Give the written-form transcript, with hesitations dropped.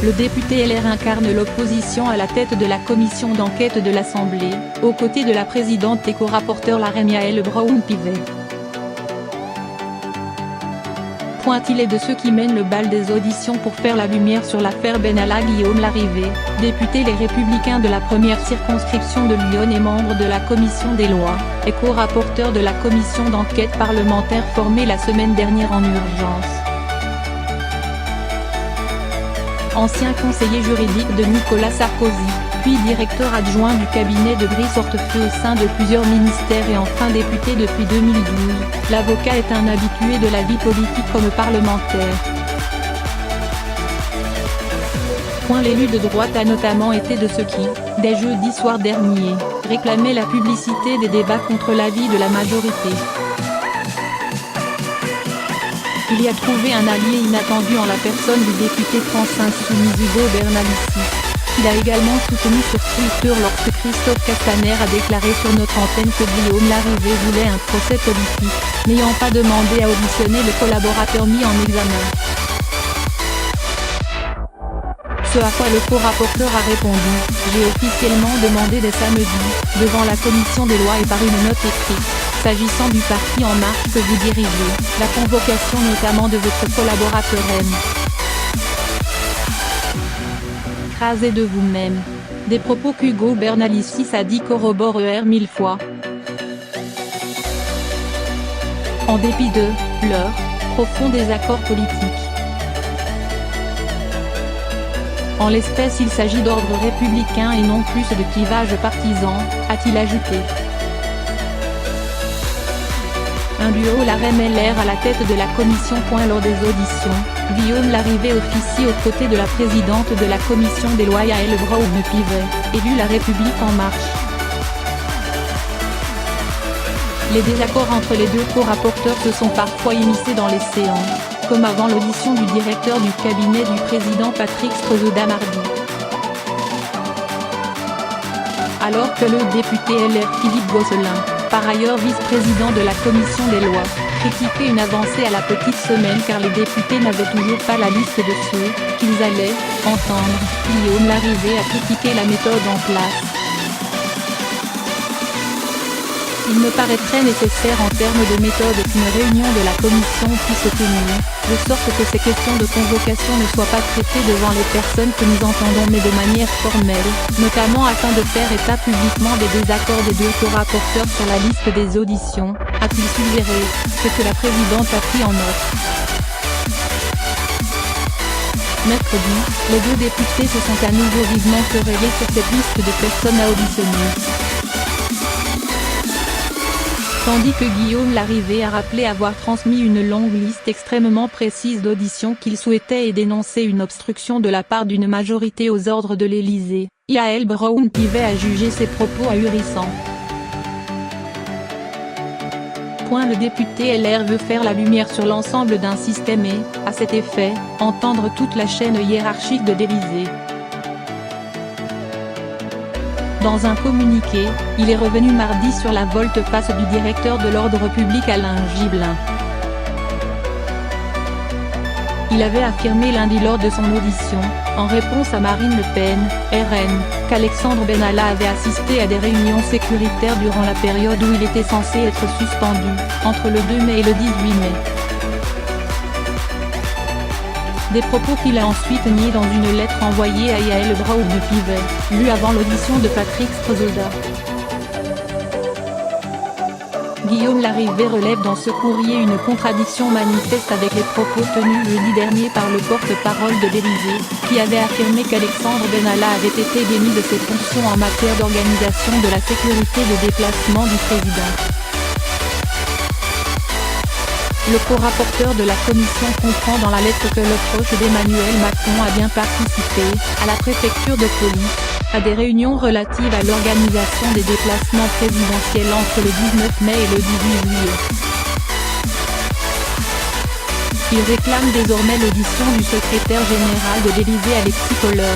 Le député LR incarne l'opposition à la tête de la commission d'enquête de l'Assemblée, aux côtés de la présidente et co-rapporteure LaREM Yael Braun-Pivet. Il est de ceux qui mènent le bal des auditions pour faire la lumière sur l'affaire Benalla. Guillaume Larrivé, député Les Républicains de la première circonscription de Lyon et membre de la commission des lois, est co-rapporteur de la commission d'enquête parlementaire formée la semaine dernière en urgence. Ancien conseiller juridique de Nicolas Sarkozy, puis directeur adjoint du cabinet de Brice Hortefeux au sein de plusieurs ministères et enfin député depuis 2012, l'avocat est un habitué de la vie politique comme parlementaire. L'élu de droite a notamment été de ceux qui, dès jeudi soir dernier, réclamaient la publicité des débats contre l'avis de la majorité. Il y a trouvé un allié inattendu en la personne du député France Insoumise Ugo Bernalicis. Il a également soutenu sur Twitter lorsque Christophe Castaner a déclaré sur notre antenne que Guillaume Larrivé voulait un procès politique, n'ayant pas demandé à auditionner le collaborateur mis en examen. Ce à quoi le co-rapporteur a répondu « J'ai officiellement demandé dès samedi, devant la commission des lois et par une note écrite, s'agissant du parti En Marche que vous dirigez, la convocation notamment de votre collaborateur M. Crasez de vous-même ». Des propos qu'Ugo Bernalicis a dit corroborent 1000 fois. En dépit de leur profond désaccord politique. En l'espèce il s'agit d'ordre républicain et non plus de clivage partisan, a-t-il ajouté. Un duo LaREM-LR à la tête de la commission. Lors des auditions, Guillaume Larrivé officie aux côtés de la présidente de la commission des lois Yael Braun-Pivet, élue La République En Marche. Les désaccords entre les deux co-rapporteurs se sont parfois immiscés dans les séances, comme avant l'audition du directeur du cabinet du président Patrick Strozeda mardi. Alors que le député LR Philippe Gosselin, par ailleurs vice-président de la commission des lois, critiquait une avancée à la petite semaine car les députés n'avaient toujours pas la liste de ceux qu'ils allaient entendre, Guillaume Larrivé a critiqué la méthode en place. Il me paraîtrait nécessaire en termes de méthode qu'une réunion de la commission puisse se tenir, de sorte que ces questions de convocation ne soient pas traitées devant les personnes que nous entendons mais de manière formelle, notamment afin de faire état publiquement des désaccords des deux co-rapporteurs sur la liste des auditions, a-t-il suggéré, ce que la présidente a pris en note. Mercredi, les deux députés se sont à nouveau vivement querellés sur cette liste de personnes à auditionner. Tandis que Guillaume Larrivé a rappelé avoir transmis une longue liste extrêmement précise d'auditions qu'il souhaitait et dénoncé une obstruction de la part d'une majorité aux ordres de l'Élysée, Yael Braun-Pivet a jugé ses propos ahurissants. Le député LR veut faire la lumière sur l'ensemble d'un système et, à cet effet, entendre toute la chaîne hiérarchique de l'Élysée. Dans un communiqué, il est revenu mardi sur la volte-face du directeur de l'ordre public Alain Gibelin. Il avait affirmé lundi lors de son audition, en réponse à Marine Le Pen, RN, qu'Alexandre Benalla avait assisté à des réunions sécuritaires durant la période où il était censé être suspendu, entre le 2 mai et le 18 mai. Des propos qu'il a ensuite niés dans une lettre envoyée à Yael Braun-Pivet, lue avant l'audition de Patrick Strozeda. Guillaume Larrivé relève dans ce courrier une contradiction manifeste avec les propos tenus jeudi dernier par le porte-parole de l'Élysée, qui avait affirmé qu'Alexandre Benalla avait été démis de ses fonctions en matière d'organisation de la sécurité de déplacement du président. Le co-rapporteur de la commission comprend dans la lettre que le proche d'Emmanuel Macron a bien participé, à la préfecture de police, à des réunions relatives à l'organisation des déplacements présidentiels entre le 19 mai et le 18 juillet. Il réclame désormais l'audition du secrétaire général de l'Élysée Alexis Kohler.